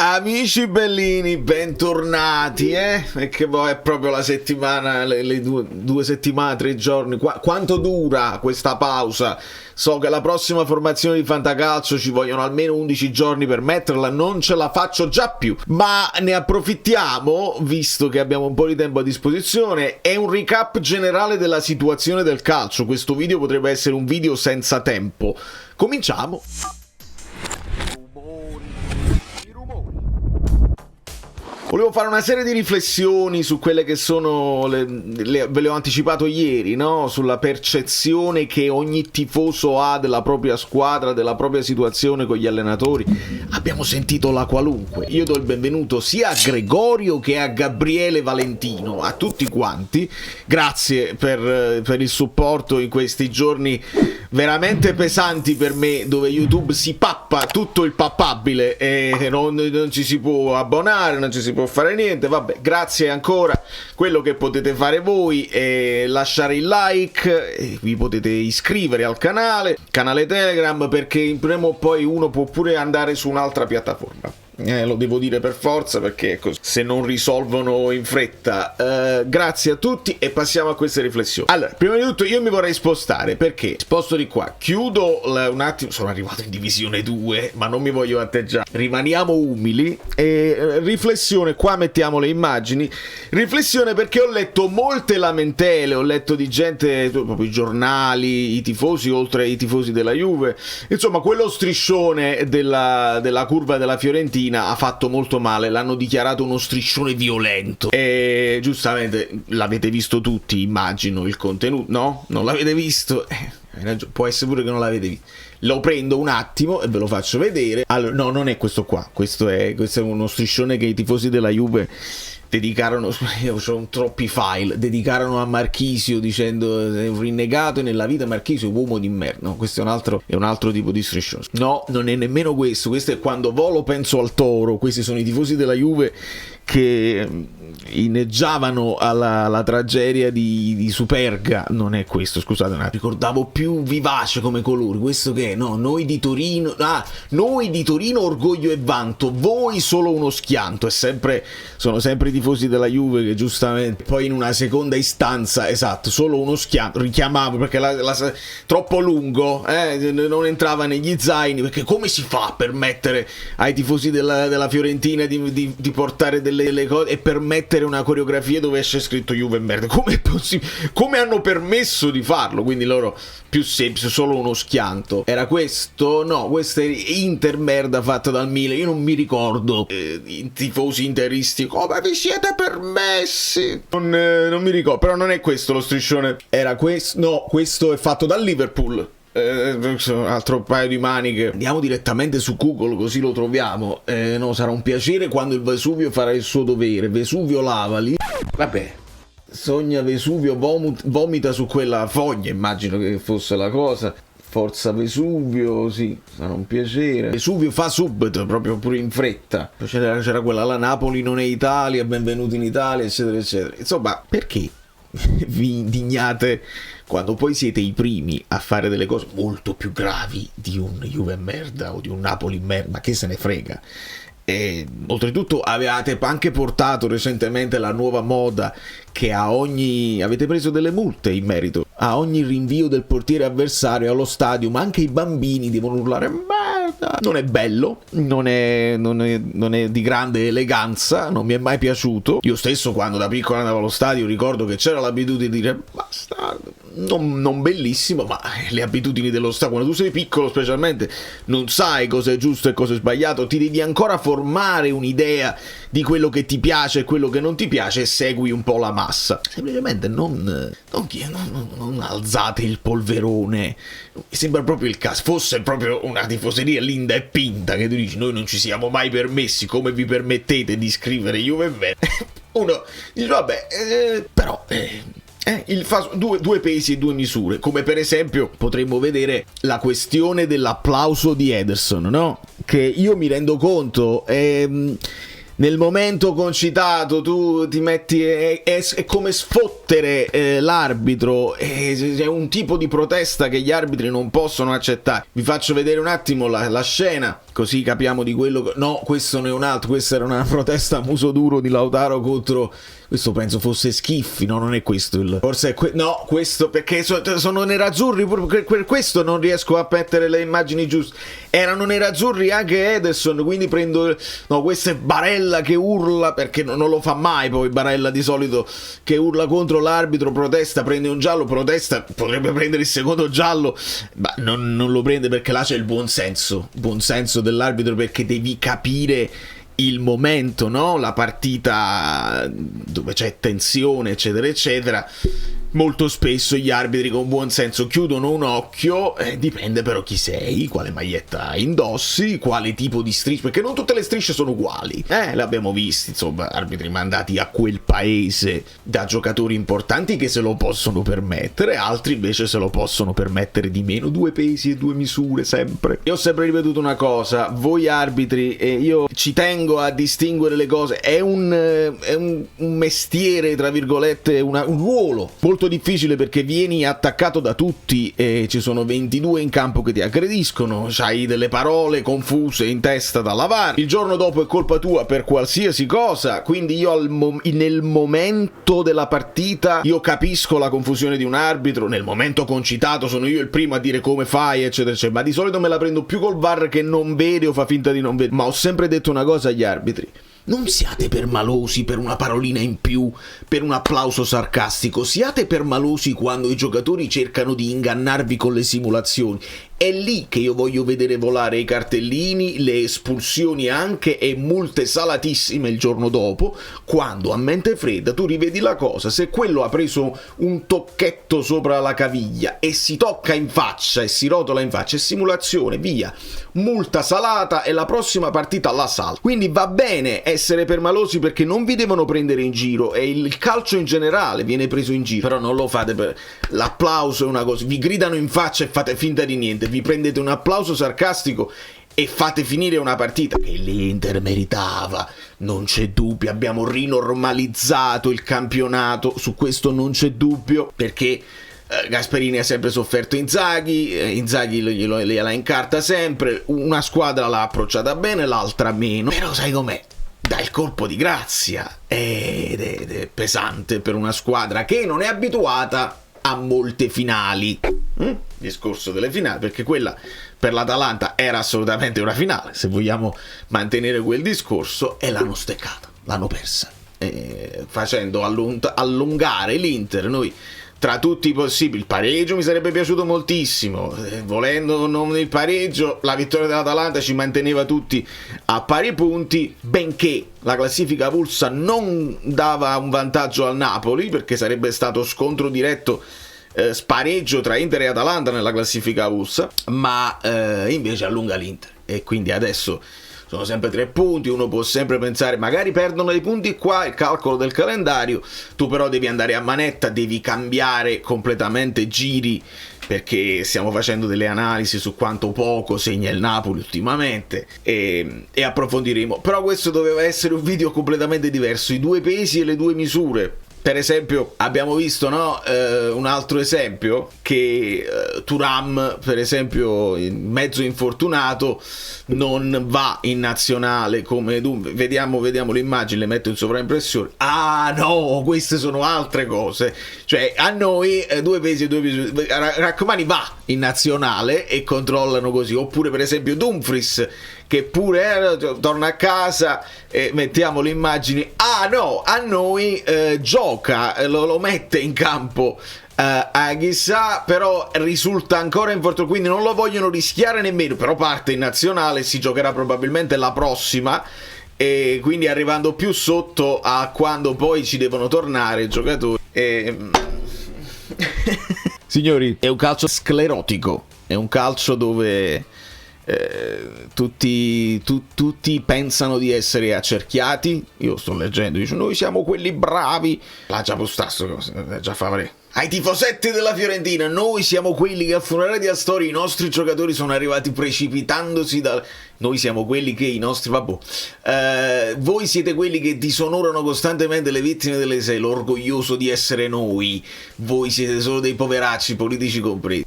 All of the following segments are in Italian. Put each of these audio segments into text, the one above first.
Amici bellini, bentornati, Perché poi è proprio la settimana, le due settimane, 3 giorni. Quanto dura questa pausa? So che la prossima formazione di Fantacalcio ci vogliono almeno 11 giorni per metterla, non ce la faccio già più. Ma ne approfittiamo, visto che abbiamo un po' di tempo a disposizione. È un recap generale della situazione del calcio. Questo video potrebbe essere un video senza tempo. Cominciamo. Volevo fare una serie di riflessioni su quelle che sono, ve le ho anticipato ieri, no? Sulla percezione che ogni tifoso ha della propria squadra, della propria situazione con gli allenatori. Abbiamo sentito la qualunque. Io do il benvenuto sia a Gregorio che a Gabriele Valentino, a tutti quanti. Grazie per il supporto in questi giorni veramente pesanti per me, dove YouTube si pappa tutto il pappabile e non ci si può abbonare, non ci si può fare niente. Vabbè, grazie ancora. Quello che potete fare voi è lasciare il like, vi potete iscrivere al canale Telegram, perché prima o poi uno può pure andare su un'altra piattaforma. Lo devo dire per forza, perché così, se non risolvono in fretta. Grazie a tutti e passiamo a queste riflessioni. Allora, prima di tutto io mi vorrei spostare, perché sposto di qua, chiudo un attimo. Sono arrivato in divisione 2, ma non mi voglio atteggiare, rimaniamo umili. E riflessione, qua mettiamo le immagini. Riflessione perché ho letto molte lamentele, ho letto di gente, proprio i giornali, i tifosi, oltre ai tifosi della Juve, insomma quello striscione della curva della Fiorentina ha fatto molto male, l'hanno dichiarato uno striscione violento e giustamente l'avete visto tutti, immagino, il contenuto. No? Non l'avete visto? Può essere pure che non l'avete visto. Lo prendo un attimo e ve lo faccio vedere. Allora, no, non è questo qua, questo è uno striscione che i tifosi della Juve dedicarono, io ho troppi file, dedicarono a Marchisio dicendo è un rinnegato e nella vita Marchisio è uomo di merda. No, questo è un altro tipo di striscione. No, non è nemmeno questo è quando volo penso al toro. Questi sono i tifosi della Juve che inneggiavano alla tragedia di Superga. Non è questo, scusate, no, ricordavo più vivace come colori. Questo che è? No, noi di Torino orgoglio e vanto, voi solo uno schianto. Sono sempre i tifosi della Juve che giustamente poi in una seconda istanza, esatto, solo uno schianto, richiamavo perché troppo lungo, non entrava negli zaini, perché come si fa a permettere ai tifosi della Fiorentina di portare delle cose e permettere una coreografia dove esce scritto Juve merda? Come è possibile? Come hanno permesso di farlo? Quindi loro, più semplice, solo uno schianto. Era questo? No, questo è Inter merda fatta dal Milan. Io non mi ricordo i tifosi interisti come vi siete permessi. Non mi ricordo, però non è questo lo striscione. Era questo? No, questo è fatto dal Liverpool. Altro paio di maniche. Andiamo direttamente su Google così lo troviamo. No, sarà un piacere quando il Vesuvio farà il suo dovere. Vesuvio lavali. Vabbè, sogna Vesuvio, vomita su quella foglia, immagino che fosse la cosa. Forza Vesuvio, sì, sarà un piacere. Vesuvio fa subito, proprio pure in fretta. Poi c'era quella, la Napoli non è Italia, benvenuti in Italia, eccetera eccetera. Insomma, perché vi indignate quando poi siete i primi a fare delle cose molto più gravi di un Juve merda o di un Napoli merda? Ma che se ne frega? E oltretutto avevate anche portato recentemente la nuova moda che avete preso delle multe in merito a ogni rinvio del portiere avversario allo stadio, ma anche i bambini devono urlare merda. Non è bello, non è di grande eleganza, non mi è mai piaciuto. Io stesso quando da piccolo andavo allo stadio ricordo che c'era l'abitudine di dire bastardo. Non bellissimo, ma le abitudini dello stadio, quando tu sei piccolo specialmente, non sai cosa è giusto e cosa è sbagliato, ti devi ancora formare un'idea di quello che ti piace e quello che non ti piace e segui un po' la massa. Semplicemente non alzate il polverone. Mi sembra proprio il caso, fosse proprio una tifoseria linda e pinta che tu dici noi non ci siamo mai permessi, come vi permettete di scrivere Juve verde? Uno dice vabbè, però fa due pesi e due misure, come per esempio potremmo vedere la questione dell'applauso di Ederson, no? Che io mi rendo conto nel momento concitato tu ti metti, è come sfottere l'arbitro, è un tipo di protesta che gli arbitri non possono accettare. Vi faccio vedere un attimo la scena, così capiamo di quello che... No, questo non è un altro, questa era una protesta a muso duro di Lautaro contro... Questo penso fosse Schiffi, no, non è questo il... Forse è no, questo, perché sono nerazzurri, per questo non riesco a mettere le immagini giuste. Erano nerazzurri anche Ederson, quindi prendo... No, questo è Barella che urla, perché non lo fa mai poi Barella di solito, che urla contro l'arbitro, protesta, prende un giallo, protesta, potrebbe prendere il secondo giallo, ma non lo prende perché là c'è il buonsenso dell'arbitro, perché devi capire il momento, no? La partita dove c'è tensione, eccetera eccetera. Molto spesso gli arbitri con buon senso chiudono un occhio, dipende però chi sei, quale maglietta indossi, quale tipo di striscia, perché non tutte le strisce sono uguali, l'abbiamo visto, insomma, arbitri mandati a quel paese da giocatori importanti che se lo possono permettere, altri invece se lo possono permettere di meno, 2 pesi e 2 misure sempre. Io ho sempre ripetuto una cosa, voi arbitri, e io ci tengo a distinguere le cose, è un mestiere, tra virgolette, un ruolo molto difficile, perché vieni attaccato da tutti e ci sono 22 in campo che ti aggrediscono, c'hai delle parole confuse in testa da lavare, il giorno dopo è colpa tua per qualsiasi cosa, quindi io nel momento della partita io capisco la confusione di un arbitro, nel momento concitato sono io il primo a dire come fai eccetera eccetera, ma di solito me la prendo più col VAR che non vede o fa finta di non vedere. Ma ho sempre detto una cosa agli arbitri: non siate permalosi per una parolina in più, per un applauso sarcastico, siate permalosi quando i giocatori cercano di ingannarvi con le simulazioni. È lì che io voglio vedere volare i cartellini, le espulsioni anche, e multe salatissime il giorno dopo, quando a mente fredda tu rivedi la cosa. Se quello ha preso un tocchetto sopra la caviglia e si tocca in faccia e si rotola in faccia, è simulazione, via, multa salata e la prossima partita la salta. Quindi va bene essere permalosi perché non vi devono prendere in giro, e il calcio in generale viene preso in giro, però non lo fate per l'applauso, è una cosa, vi gridano in faccia e fate finta di niente, vi prendete un applauso sarcastico e fate finire una partita che l'Inter meritava, non c'è dubbio, abbiamo rinormalizzato il campionato, su questo non c'è dubbio, perché Gasperini ha sempre sofferto Inzaghi, Inzaghi gliela incarta sempre, una squadra l'ha approcciata bene, l'altra meno, però sai com'è? Dà il colpo di grazia ed è pesante per una squadra che non è abituata a molte finali. Discorso delle finali, perché quella per l'Atalanta era assolutamente una finale, se vogliamo mantenere quel discorso, e l'hanno steccata, l'hanno persa, facendo allungare l'Inter. Noi tra tutti i possibili, il pareggio mi sarebbe piaciuto moltissimo, volendo non il pareggio, la vittoria dell'Atalanta ci manteneva tutti a pari punti, benché la classifica avulsa non dava un vantaggio al Napoli, perché sarebbe stato scontro diretto, spareggio tra Inter e Atalanta nella classifica avulsa, ma invece allunga l'Inter, e quindi adesso sono sempre 3 punti, uno può sempre pensare magari perdono dei punti qua, il calcolo del calendario, tu però devi andare a manetta, devi cambiare completamente giri, perché stiamo facendo delle analisi su quanto poco segna il Napoli ultimamente, e approfondiremo. Però questo doveva essere un video completamente diverso, i 2 pesi e le 2 misure. Per esempio abbiamo visto, no, un altro esempio, che Thuram, per esempio, mezzo infortunato, non va in nazionale come dunque. Vediamo l'immagine, le metto in sovraimpressione. Ah no, queste sono altre cose, cioè a noi 2 pesi e 2 misure. Rachmani va in nazionale e controllano così. Oppure per esempio Dumfries, che pure torna a casa, mettiamo le immagini. Ah no, a noi gioca, lo mette in campo a chissà, però risulta ancora infortunato, quindi non lo vogliono rischiare nemmeno, però parte in nazionale, si giocherà probabilmente la prossima, e quindi arrivando più sotto a quando poi ci devono tornare i giocatori. Signori, è un calcio sclerotico, è un calcio dove tutti pensano di essere accerchiati. Io sto leggendo, dice noi siamo quelli bravi, l'ha già postato, già fa Ai tifosetti della Fiorentina, noi siamo quelli che al funerale di Astori i nostri giocatori sono arrivati precipitandosi da... Noi siamo quelli che i nostri... Vabbè. Voi siete quelli che disonorano costantemente le vittime dell'Esei, l'orgoglioso di essere noi. Voi siete solo dei poveracci, politici compresi.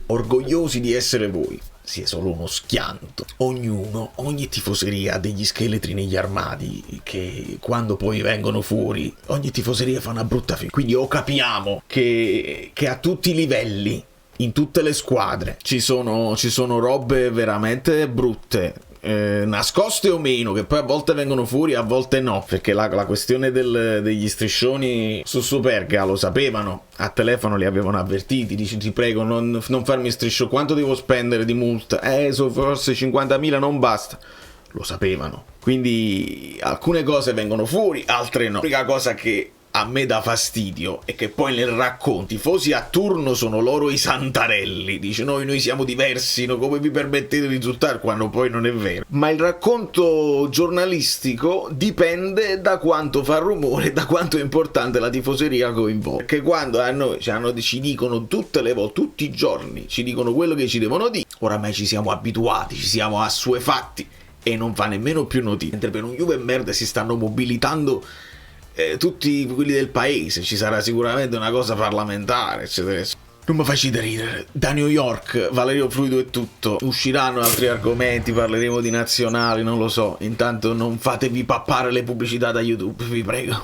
Orgogliosi di essere voi. Sì, è solo uno schianto. Ogni tifoseria ha degli scheletri negli armadi che quando poi vengono fuori, ogni tifoseria fa una brutta fine. Quindi o capiamo che a tutti i livelli, in tutte le squadre, ci sono robe veramente brutte, nascoste o meno, che poi a volte vengono fuori, a volte no, perché la questione degli striscioni su Superga lo sapevano, a telefono li avevano avvertiti, dici ti prego non farmi striscio, quanto devo spendere di multa? Forse 50.000 non basta, lo sapevano, quindi alcune cose vengono fuori, altre no. L'unica cosa che a me dà fastidio è che poi nel racconto i tifosi a turno sono loro i santarelli, dice noi siamo diversi, no? Come vi permettete di insultare, quando poi non è vero. Ma il racconto giornalistico dipende da quanto fa rumore, da quanto è importante la tifoseria coinvolta, perché quando a noi ci dicono tutte le volte, tutti i giorni ci dicono quello che ci devono dire, oramai ci siamo abituati, ci siamo assuefatti e non fa nemmeno più notizia, mentre per un Juve merda si stanno mobilitando tutti quelli del paese, ci sarà sicuramente una cosa parlamentare, eccetera. Non mi facete ridere. Da New York, Valerio Fluido è tutto. Usciranno altri argomenti, parleremo di nazionali, non lo so. Intanto non fatevi pappare le pubblicità da YouTube, vi prego.